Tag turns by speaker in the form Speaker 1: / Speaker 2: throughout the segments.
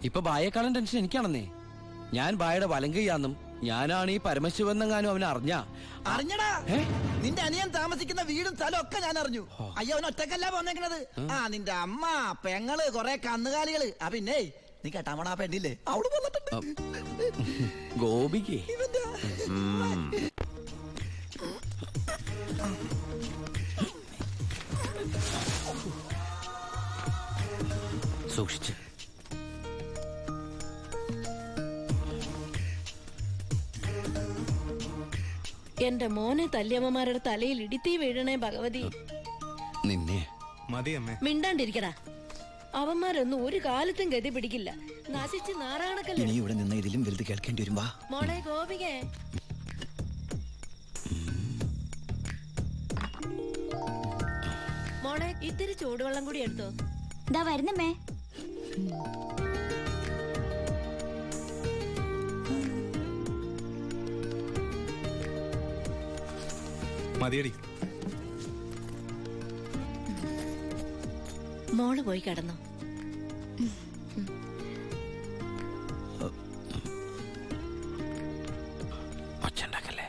Speaker 1: ഇപ്പൊ ബായേക്കാളും ടെൻഷൻ എനിക്കാണെന്നേ. ഞാൻ ബായുടെ വലങ്കയ്യാന്നും ഞാനാണ് ഈ പരമശിവനെങ്ങാനും അവനെ
Speaker 2: അറിഞ്ഞടാ. നിന്റെ അനിയൻ താമസിക്കുന്ന വീടും സ്ഥലം ഒക്കെ ഞാൻ അറിഞ്ഞു. അയ്യോ, അവൻ ഒറ്റക്കല്ല പോന്നേക്കണത്. നിന്റെ അമ്മ, പെങ്ങള്, കൊറേ കന്നുകാലികള്. പിന്നെ നീ കേട്ടാമണ ആ പെണ്ണില്ലേ, അവള് വന്നിട്ടുണ്ട്.
Speaker 1: ഗോപിക്ക് സൂക്ഷിച്ച്.
Speaker 3: എന്റെ മോനെ തല്ലിയമ്മമാരുടെ തലയിൽ ഇടിത്തീ വീഴണേ ഭഗവതി.
Speaker 1: നിന്നെ
Speaker 3: മിണ്ടാണ്ടിരിക്കടാ. അവന്മാരൊന്നും ഒരു കാലത്തും ഗതി പിടിക്കില്ല. നശിച്ച് നാറാണക്കല്ലേ.
Speaker 2: ഇനി ഇവിടെ നിന്ന് ഇതിലും വലുത് കേൾക്കേണ്ടി വരും. വാ
Speaker 3: മോളെ ഗോപികേ, മോളെ ഇത്തിരി ചൂടുവെള്ളം കൂടി എടുത്തോ.
Speaker 4: ദാ വരുന്നമ്മേ.
Speaker 5: മതിയടി.
Speaker 3: മോള് പോയി കിടന്നോ.
Speaker 1: ഒച്ചണ്ടാക്കല്ലേ.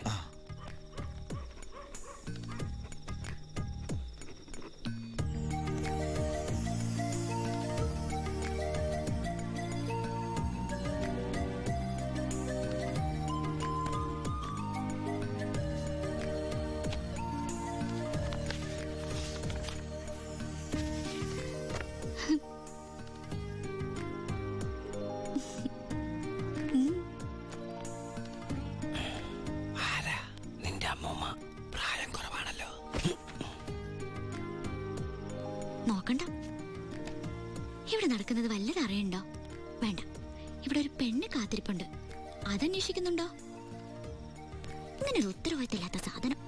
Speaker 1: പ്രായം കുറവാണല്ലോ.
Speaker 4: നോക്കണ്ട. ഇവിടെ നടക്കുന്നത് വല്ലതും അറിയണ്ടോ? വേണ്ട. ഇവിടെ ഒരു പെണ്ണ് കാത്തിരിപ്പുണ്ട്. അതന്വേഷിക്കുന്നുണ്ടോ? ഇങ്ങനെ ഒരു ഉത്തരവാദിത്തമില്ലാത്ത സാധനം.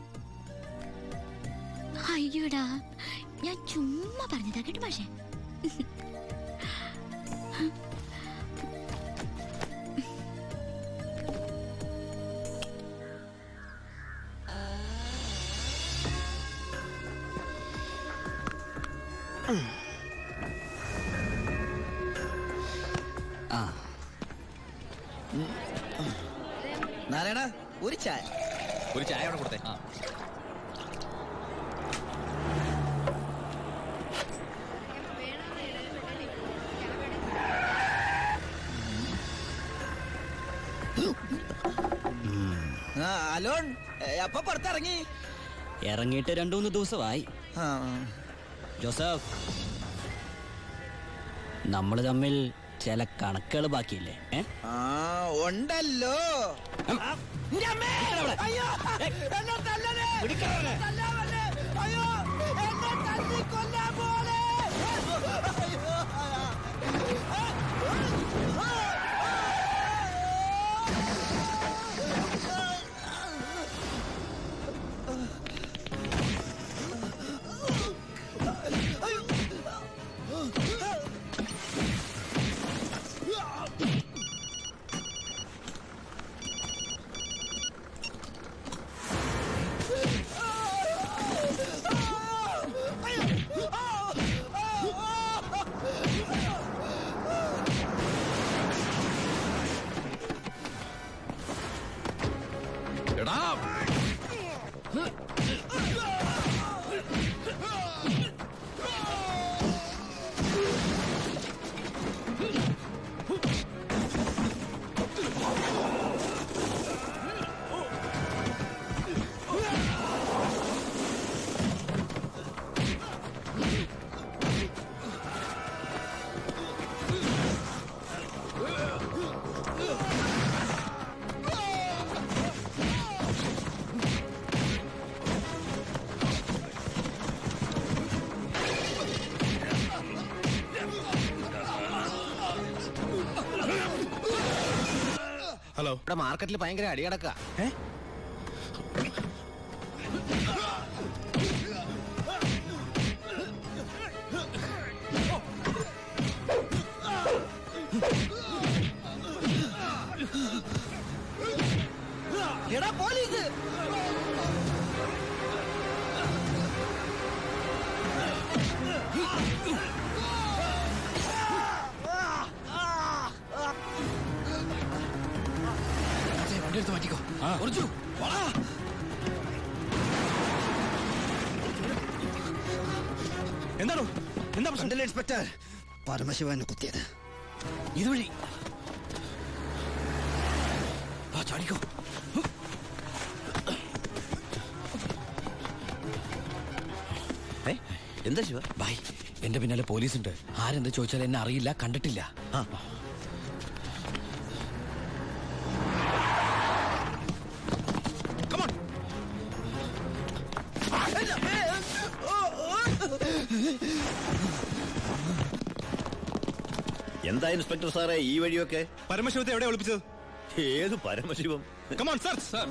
Speaker 4: അയ്യോടാ, ഞാൻ ചുമ്മാ പറഞ്ഞതാ കേട്ടോ പക്ഷേ.
Speaker 2: നാരായണ, ഒരു ചായ.
Speaker 1: ഒരു ചായ അവിടെ കൊടുത്തേ.
Speaker 2: അലോൺ അപ്പൊ പുറത്തിറങ്ങി.
Speaker 6: ഇറങ്ങിയിട്ട് 2-3 ദിവസമായി. ജോസഫ്, നമ്മള് തമ്മിൽ ചില കണക്കുകൾ ബാക്കിയില്ലേ?
Speaker 2: ഉണ്ടല്ലോ.
Speaker 5: ഹലോ,
Speaker 1: ഇവിടെ മാർക്കറ്റിൽ ഭയങ്കര അടി കിടക്ക.
Speaker 2: എടാ പോലീസ്!
Speaker 1: വണ്ടി എടുത്ത് മാറ്റിക്കോ. കുറച്ചു
Speaker 5: എന്താണോ എന്താ പ്രശ്നം?
Speaker 2: ഇൻസ്പെക്ടർ പരമശിവനെ കുത്തിയത്
Speaker 1: ഇതുവഴി ചാടിക്കോ.
Speaker 2: എന്താ ശിവ?
Speaker 1: ബൈ, എന്റെ പിന്നാലെ പോലീസുണ്ട്. ആരെന്ത് ചോദിച്ചാൽ എന്നെ അറിയില്ല, കണ്ടിട്ടില്ല.
Speaker 7: എന്താ ഇൻസ്പെക്ടർ സാറേ ഈ വഴിയൊക്കെ?
Speaker 5: പരമശിവത്തെ എവിടെ ഒളിപ്പിച്ചത്?
Speaker 7: ഏത് പരമശിവം?
Speaker 5: Come on sir. സർ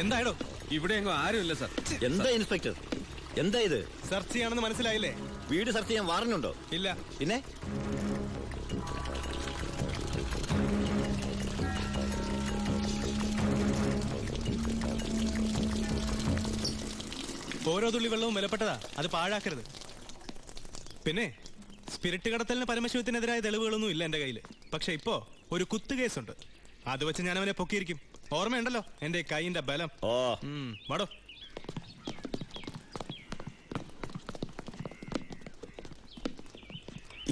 Speaker 5: എന്തായാലോ
Speaker 1: ഇവിടെ എങ്ങും ആരുമില്ല സർ.
Speaker 7: എന്താ ഇൻസ്പെക്ടർ, എന്താ ഇത്?
Speaker 5: സെർച്ച് ചെയ്യാണെന്ന് മനസ്സിലായില്ലേ?
Speaker 7: വീട് സെർച്ച് ചെയ്യാൻ വാറന്റുണ്ടോ?
Speaker 5: ഇല്ല.
Speaker 7: പിന്നെ
Speaker 5: ഓരോ തുള്ളി വെള്ളവും വിലപ്പെട്ടതാ, അത് പാഴാക്കരുത്. പിന്നെ സ്പിരിറ്റ് കടത്തലിന് പരമശിവത്തിനെതിരായ തെളിവുകളൊന്നും ഇല്ല എന്റെ കയ്യില്. പക്ഷെ ഇപ്പോ ഒരു കുത്തു കേസുണ്ട്. അത് വെച്ച് ഞാൻ അവനെ പൊക്കിയിരിക്കും. ഓർമ്മയുണ്ടല്ലോ എന്റെ കൈയിന്റെ ബലം.
Speaker 7: ഓ
Speaker 5: വാടോ.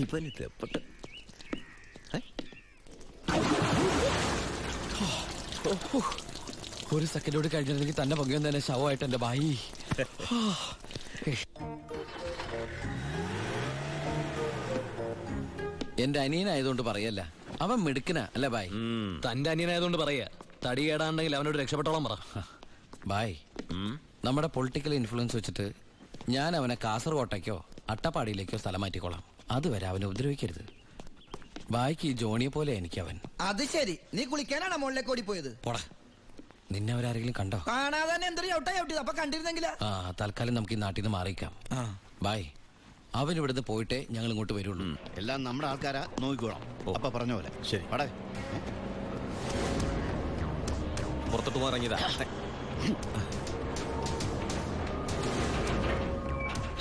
Speaker 7: ഇവന് തെപ്പട്ട്
Speaker 1: ഒരു സെക്കൻഡോട് കഴിഞ്ഞിരുന്നെങ്കിൽ തന്നെ പൊങ്ങിയൊന്നും തന്നെ ശവമായിട്ട് എന്റെ ബായി. എന്റെ അനിയനായതുകൊണ്ട് പറയല്ല, അവൻ മിടുക്കനാ അല്ലേ ബായ്?
Speaker 6: തന്റെ അനിയനായതുകൊണ്ട് പറയാ. തടി കേടാണ്ടെങ്കിൽ അവനോട് രക്ഷപ്പെട്ടോളം പറ.
Speaker 1: ബായ്, നമ്മുടെ പൊളിറ്റിക്കൽ ഇൻഫ്ലുവൻസ് വെച്ചിട്ട് ഞാൻ അവനെ കാസർകോട്ടേക്കോ അട്ടപ്പാടിയിലേക്കോ സ്ഥലം മാറ്റിക്കോളാം. അതുവരെ അവനെ ഉപദ്രവിക്കരുത്. ബായ്ക്ക് ഈ ജോണിയെ പോലെ എനിക്ക് അവൻ.
Speaker 2: അത് ശരി, നീ കുളിക്കാനാണോ മുകളിലേക്ക് ഓടിപ്പോയത്?
Speaker 1: പോടാ, നിന്നെ അവരാരെങ്കിലും കണ്ടോ?
Speaker 2: കാണാതെ തന്നെ എന്തൊരു ചവിട്ടിയത്. അപ്പൊ കണ്ടിരുന്നെങ്കിലാ.
Speaker 1: ആ, തൽക്കാലം നമുക്ക് ഈ നാട്ടിൽ നിന്ന് മാറിയിക്കാം. ബായ്, അവൻ ഇവിടുന്ന് പോയിട്ടേ ഞങ്ങൾ ഇങ്ങോട്ട് വരുള്ളൂ.
Speaker 7: എല്ലാം നമ്മുടെ ആൾക്കാരാ, നോക്കിക്കോളാം. അപ്പൊ പറഞ്ഞ പോലെ ശരി. പടേ
Speaker 6: പുറത്തോട്ട് പോകാറങ്ങിയതാ.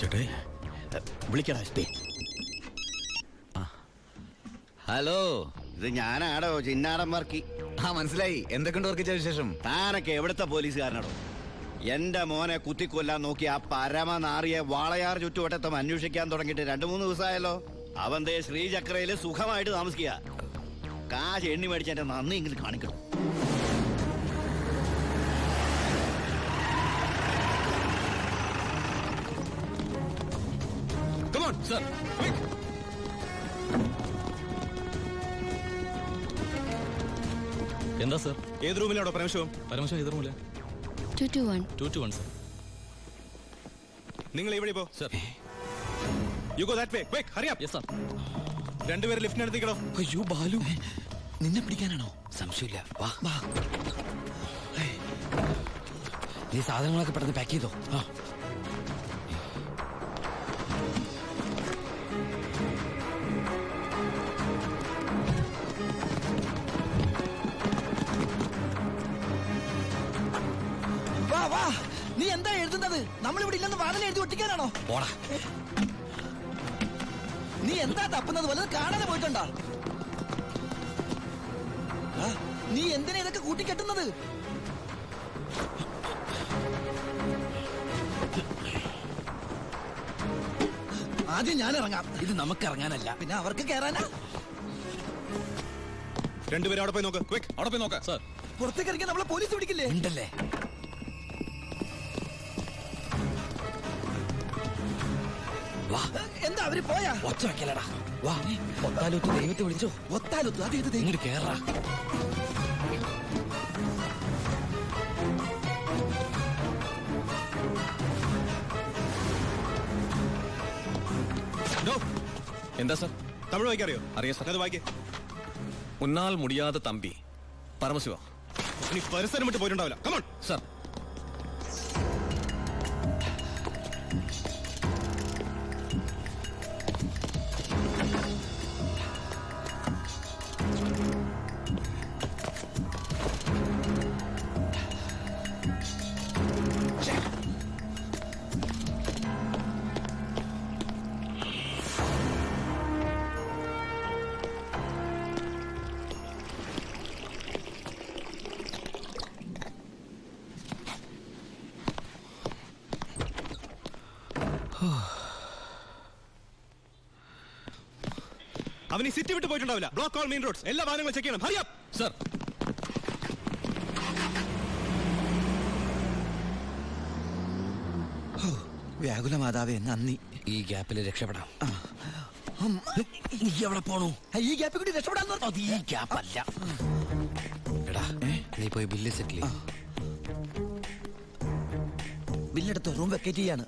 Speaker 7: ചേട്ടേ വിളിക്കടാ.
Speaker 6: ഹലോ,
Speaker 7: ഇത് ഞാനാടോ ചിന്നാടൻ വർക്കി.
Speaker 6: മനസ്സിലായി. എന്തൊക്കെയുണ്ട് വർക്കിച്ച വിശേഷം?
Speaker 7: താനൊക്കെ എവിടുത്തെ പോലീസുകാരനാടോ? എന്റെ മോനെ കുത്തിക്കൊല്ലാൻ നോക്കി ആ പരമനാറിയെ വാളയാർ ചുറ്റുവട്ടത്തും അന്വേഷിക്കാൻ തുടങ്ങിയിട്ട് 2-3 ദിവസമായല്ലോ. അവൻ ദേ ശ്രീചക്രയില് സുഖമായിട്ട് താമസിക്കുക. കാശ് എണ്ണി മേടിച്ച എന്റെ നന്ദി എങ്കിലും കാണിക്കണം.
Speaker 5: Come on, sir. Quick.
Speaker 6: എന്താ സർ?
Speaker 5: ഏത് റൂമിലാണോ പരമശിവം?
Speaker 6: പരമശിവം ഏത് റൂമില്?
Speaker 4: 221.
Speaker 6: 221 സർ.
Speaker 5: നിങ്ങൾ ഇവിടെ പോ.
Speaker 6: Sir.
Speaker 5: You go that way. Quick, hurry up.
Speaker 6: Yes sir.
Speaker 5: രണ്ടുപേരെ ലിഫ്റ്റിനടുത്തേക്കടോ.
Speaker 1: അയ്യോ ബാലു, നിന്നെ പിടിക്കാനാണോ? സംശയമില്ല, വാ. നീ സാധനങ്ങളൊക്കെ പെട്ടെന്ന് പാക്ക് ചെയ്തോ.
Speaker 2: വാ വാ, നീ എന്താ എഴുതുന്നത്? നമ്മളിവിടെ ഇല്ലെന്ന് വാതിൽ എഴുതി ഒട്ടിക്കാനാണോ?
Speaker 1: പോടാ.
Speaker 2: നീ എന്താ തപ്പുന്നത്? വല്ലത് കാണാതെ പോയിട്ടുണ്ടോ? നീ എന്തിനാ ഇതൊക്കെ കൂട്ടിക്കെട്ടുന്നത്? ആദ്യം ഞാൻ ഇറങ്ങാം.
Speaker 1: ഇത് നമുക്ക് ഇറങ്ങാനല്ല,
Speaker 2: പിന്നെ അവർക്ക് കയറാനാ.
Speaker 5: രണ്ടുപേരും അവിടെ പോയി നോക്ക്. Quick, അവിടെ പോയി നോക്ക്. സർ.
Speaker 2: പുറത്തേക്ക് ഇറങ്ങിയാൽ നമ്മളെ പോലീസ് പിടിക്കില്ലേ?
Speaker 1: ഉണ്ടല്ലേ. വാ.
Speaker 2: എന്താ അവര് പോയാ?
Speaker 1: ഒച്ച വെക്കലടാ. വാ, ഒത്താലൊത്ത് ദൈവത്തെ വിളിച്ചോ.
Speaker 2: ഒത്താലൊത്തു, അത് ഇത്
Speaker 1: ഇങ്ങോട്ട് കേറാ.
Speaker 8: എന്താ സാർ?
Speaker 5: തമിഴ് വായിക്കറിയോ?
Speaker 8: അറിയാം സാർ.
Speaker 5: അത് വായിക്കേ.
Speaker 8: ഉന്നാൽ മുടിയാതെ തമ്പി പരമശിവ.
Speaker 5: നീ പരിസരം വിട്ട് പോയിട്ടുണ്ടാവില്ല. Come on
Speaker 8: sir.
Speaker 5: അവൻ ഈ സിറ്റി വിട്ട് പോയിട്ടുണ്ടാവില്ല. ബ്ലോക്ക് ഓൾ മെയിൻ റോഡ്സ്, എല്ലാ വാഹനങ്ങളും ചെക്ക് ചെയ്യണം. Hurry up
Speaker 8: sir.
Speaker 2: വ്യാകുല മാതാവേ നന്ദി.
Speaker 1: ഈ ഗ്യാപ്പിൽ രക്ഷപ്പെടാം. നീ എവിടെ പോണു?
Speaker 2: ഈ ഗ്യാപ്പിൽ കൂടി രക്ഷപ്പെടാൻ
Speaker 1: അത് ഈ ഗ്യാപ്പല്ല. എടാ നീ പോയി ബില്ല് സെറ്റിൽ ചെയ്യ്.
Speaker 2: ബില്ലെടുത്ത് റൂം വെക്കേറ്റ് ചെയ്യാണ്.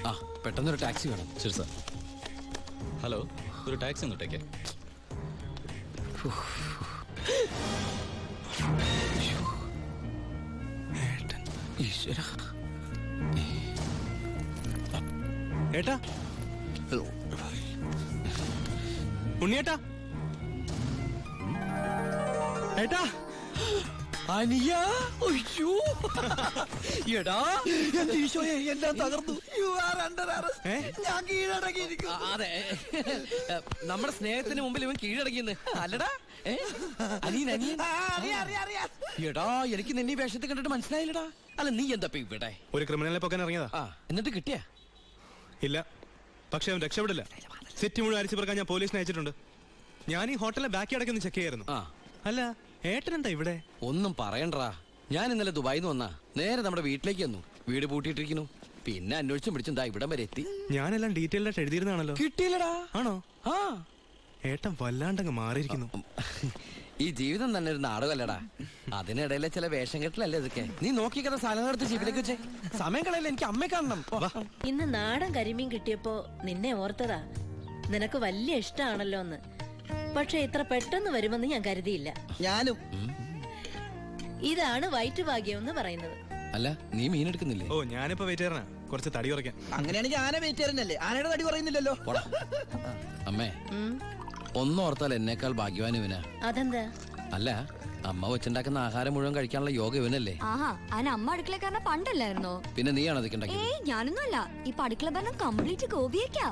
Speaker 1: ആ പെട്ടെന്നൊരു ടാക്സി വേണം.
Speaker 6: ശരി സാർ. ഹലോ, ഒരു ടാക്സി ഇങ്ങോട്ടേക്ക്.
Speaker 1: ഈശ്വര.
Speaker 5: ഏട്ടാ, ഉണ്ണിയേട്ടാ, ഏട്ടാ,
Speaker 1: അനിയ. അയ്യോ. എടാ
Speaker 2: എന്റെ ഈശോയെ എല്ലാം തകർന്നു. You are under arrest. ഞാൻ കീഴടങ്ങിയിരിക്കുന്നു.
Speaker 1: അതെ, നമ്മുടെ സ്നേഹത്തിന് മുമ്പിൽ ഇവൻ കീഴടങ്ങിയെന്ന് അല്ലടാ. അനിയൻ അനിയൻ. എടാ എനിക്ക് നിന്നെ ഈ വേഷത്തിൽ കണ്ടിട്ട് മനസ്സിലായില്ലടാ. അല്ല നീ എന്താ ഇവിടെ?
Speaker 5: ഒരു ക്രിമിനലിനെ പൊക്കാൻ ഇറങ്ങിയതാ.
Speaker 1: എന്നിട്ട് കിട്ടിയാ?
Speaker 5: ഇല്ല, പക്ഷെ അവൻ രക്ഷപ്പെടില്ല. സിറ്റി മുഴുവൻ അരിച്ചു പറക്കാൻ ഞാൻ പോലീസിനെ അയച്ചിട്ടുണ്ട്. ഞാൻ ഈ ഹോട്ടലിലെ ബാക്കി അടക്കൊന്ന് ചെക്ക് ചെയ്യായിരുന്നു. അല്ല ഏട്ടൻ എന്താ ഇവിടെ?
Speaker 1: ഒന്നും പറയണ്ടാ. ഞാൻ ഇന്നലെ ദുബായിന്ന് വന്നാ നേരെ നമ്മുടെ വീട്ടിലേക്ക് വന്നു. വീട് പൂട്ടിയിട്ടിരിക്കുന്നു. പിന്നെ അന്വേഷിച്ചും പിടിച്ചും ദാ ഇവിടം വരെ എത്തി.
Speaker 5: ഞാനെല്ലാം ഡീറ്റെയിൽ ആയിട്ട് എഴുതിയിരുന്നാണല്ലോ.
Speaker 1: കിട്ടിയില്ലടാ.
Speaker 5: ആണോ?
Speaker 1: ആ
Speaker 5: ഏട്ടൻ വല്ലാണ്ടങ്ങ് മാറിയിരിക്കുന്നു.
Speaker 1: ഈ ജീവിതം തന്നെ ഒരു നാടകമല്ലടാ. അതിനിടയിലെ ചില വേഷം കെട്ടലല്ലേ ഇതൊക്കെ. നീ നോക്കിക്കഥ സാധനം എടുത്ത് ജീപ്പിലേക്ക് വെച്ചേ. സമയം കളയല്ലേ, എനിക്ക് അമ്മയെ കാണണം.
Speaker 3: ഇന്ന് നാടൻ കരിമീൻ കിട്ടിയപ്പോ നിന്നെ ഓർത്തതാ. നിനക്ക് വലിയ ഇഷ്ടാണല്ലോ എന്ന്. പക്ഷെ ഇത്ര പെട്ടെന്ന് വരുമെന്ന് ഞാൻ കരുതിയില്ല.
Speaker 2: ഞാനും.
Speaker 3: ഇതാണ് വയറ്റുഭാഗ്യം എന്ന് പറയുന്നത്.
Speaker 1: അല്ല നീ മീൻ എടുക്കുന്നില്ലേ?
Speaker 5: ഓ ഞാനിപ്പോ വെയിറ്റ് ചെയ്യണ കുറച്ച് തടി കുറയ്ക്കാൻ.
Speaker 2: അങ്ങനെയാണെങ്കിൽ ആന വെയിറ്റ് ചെയ്യുന്നല്ലേ, ആനയുടെ തടി കുറയുന്നില്ലല്ലോ.
Speaker 1: അമ്മേ ഒന്നോർത്താൽ എന്നേക്കാൾ ഭാഗ്യവാൻ ഇവനാ.
Speaker 3: അതെന്താ?
Speaker 1: അല്ല അമ്മ വെച്ചുണ്ടാക്കുന്ന ആഹാരം മുഴുവൻ കഴിക്കാനുള്ള യോഗ ഇവനല്ലേ.
Speaker 4: ആഹാ, അതിന് അമ്മ അടുക്കളക്കാരനെ പണ്ടല്ലായിരുന്നോ?
Speaker 1: പിന്നെ നീയാണോ അതൊക്കെ ഉണ്ടാക്കിയത്?
Speaker 4: ഏയ് ഞാനൊന്നും അല്ല. ഇപ്പൊ അടുക്കള ഭരണം കംപ്ലീറ്റ് ഗോപിയേക്കാ.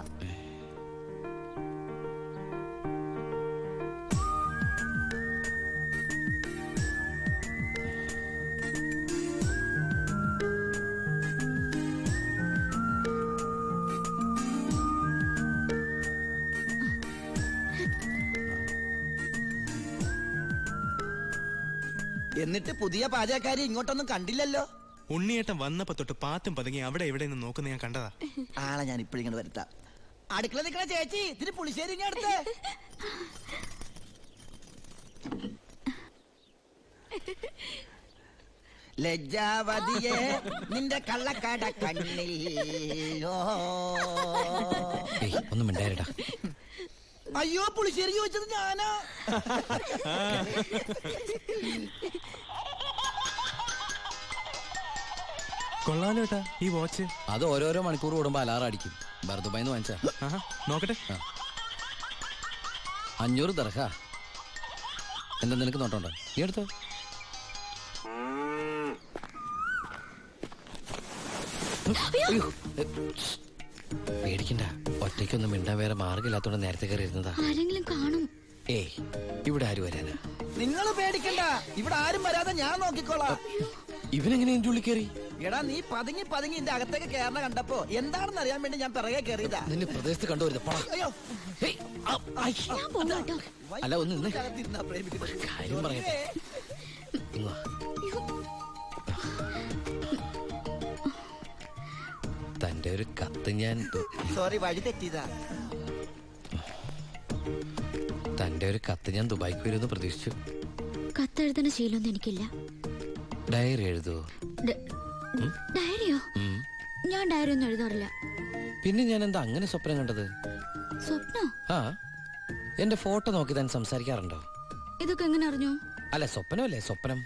Speaker 2: എന്നിട്ട് പുതിയ പാചകക്കാരി ഇങ്ങോട്ടൊന്നും കണ്ടില്ലല്ലോ.
Speaker 5: ഉണ്ണിയേട്ടൻ വന്നപ്പോ തൊട്ട് പാത്തും പതുങ്ങി അവിടെ എവിടെ നിന്ന് നോക്കുന്ന ഞാൻ കണ്ടതാ.
Speaker 2: ആളെ ഞാൻ ഇപ്പോഴിങ്ങനെ വരുത്താം. അടുക്കള നിൽക്കണ ചേച്ചി, ഇതിന് പുളിശ്ശേരി ഇങ്ങ് എടുത്ത്. ലജ്ജാവതിയെ നിന്റെ കള്ളക്കട കണ്ണിൽ.
Speaker 1: ഒന്നും മിണ്ടായിരടാ.
Speaker 2: അയ്യോ പുളിശ്ശേരി ചോദിച്ചത് ഞാനാ.
Speaker 5: കൊള്ളാലോ ഏട്ടാ ഈ വാച്ച്.
Speaker 1: അത് ഓരോരോ മണിക്കൂർ കൂടുമ്പോ അലാറം അടിക്കും. ദുബായിന്ന് വാങ്ങിച്ചാ.
Speaker 5: നോക്കട്ടെ.
Speaker 1: 500 ദർഹ. എന്താ നിനക്ക് നോട്ടമുണ്ടോ? നീ എടുത്തോ. പേടിക്കണ്ട, ഒറ്റയ്ക്കൊന്നും മിണ്ടാൻ വേറെ മാർഗമില്ലാത്തോണ്ട് നേരത്തെ കയറി ഇരുന്നതാ.
Speaker 4: ആരെങ്കിലും കാണും.
Speaker 1: ഏയ് ഇവിടെ ആരും വരാനാ.
Speaker 2: നിങ്ങൾ പേടിക്കണ്ട, ഇവിടെ ആരും വരാതെ ഞാൻ നോക്കിക്കോളാം.
Speaker 1: ഇവനെങ്ങനെ എന്റെ ഉള്ളിൽ കയറി?
Speaker 2: എടാ നീ പതുങ്ങി പതുങ്ങി എന്റെ അകത്തേക്ക് കയറണ കണ്ടപ്പോ എന്താണെന്ന് അറിയാൻ വേണ്ടി ഞാൻ പിറകെ കയറിയതാ.
Speaker 1: നിന്നെ പ്രദേശത്ത് കണ്ടുവരുന്നത്.
Speaker 2: അയ്യോ
Speaker 4: ഞാൻ പോവാ കേട്ടോ.
Speaker 1: അല്ല ഒന്ന് നിന്ന്
Speaker 2: അകത്തിരുന്നാ പ്രേമിക്കുന്നത്.
Speaker 1: കാര്യം പറയട്ടെ. ഇങ്ങ് വാ. തന്റെ ഒരു കത്ത് ഞാൻ
Speaker 2: സോറി വഴി തെറ്റിയതാ.
Speaker 1: തന്റെ ഒരു കത്ത് ഞാൻ ദുബായിക്ക് വരുമെന്ന് പ്രതീക്ഷിച്ചു.
Speaker 4: കത്തെഴുതുന്ന ശീലമൊന്നും എനിക്കില്ല.
Speaker 1: ഡയറി എഴുതുവോ?
Speaker 4: ഡയറിയോ? ഞാൻ ഡയറി ഒന്നും എഴുതാറില്ല.
Speaker 1: പിന്നെ ഞാൻ എന്താ അങ്ങനെ സ്വപ്നം കണ്ടത്?
Speaker 4: സ്വപ്നോ?
Speaker 1: ആ, എന്റെ ഫോട്ടോ നോക്കി താൻ സംസാരിക്കാറുണ്ടോ?
Speaker 4: ഇതൊക്കെ എങ്ങനെ അറിഞ്ഞു?
Speaker 1: അല്ല, സ്വപ്നമല്ലേ സ്വപ്നം.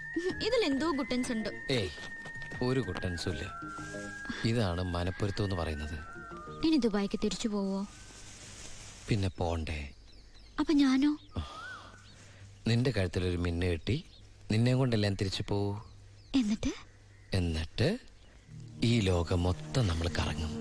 Speaker 4: ഇതിലെന്തോ ഗുട്ടൻസ് ഉണ്ട്.
Speaker 1: ഏയ്, ഒരു കുട്ടൻസും ഇല്ല. ഇതാണ് മനപ്പൊരുത്തം എന്ന് പറയുന്നത്.
Speaker 4: ഇനി ദുബായിക്ക് തിരിച്ചു പോവോ?
Speaker 1: പിന്നെ പോണ്ടേ?
Speaker 4: അപ്പൊ ഞാനോ?
Speaker 1: നിന്റെ കഴുത്തിലൊരു മിന്നു കെട്ടി നിന്നെയും കൊണ്ടെല്ലാം തിരിച്ചു പോവൂ.
Speaker 4: എന്നിട്ട്
Speaker 1: എന്നിട്ട് ഈ ലോകം മൊത്തം നമ്മൾ കറങ്ങും.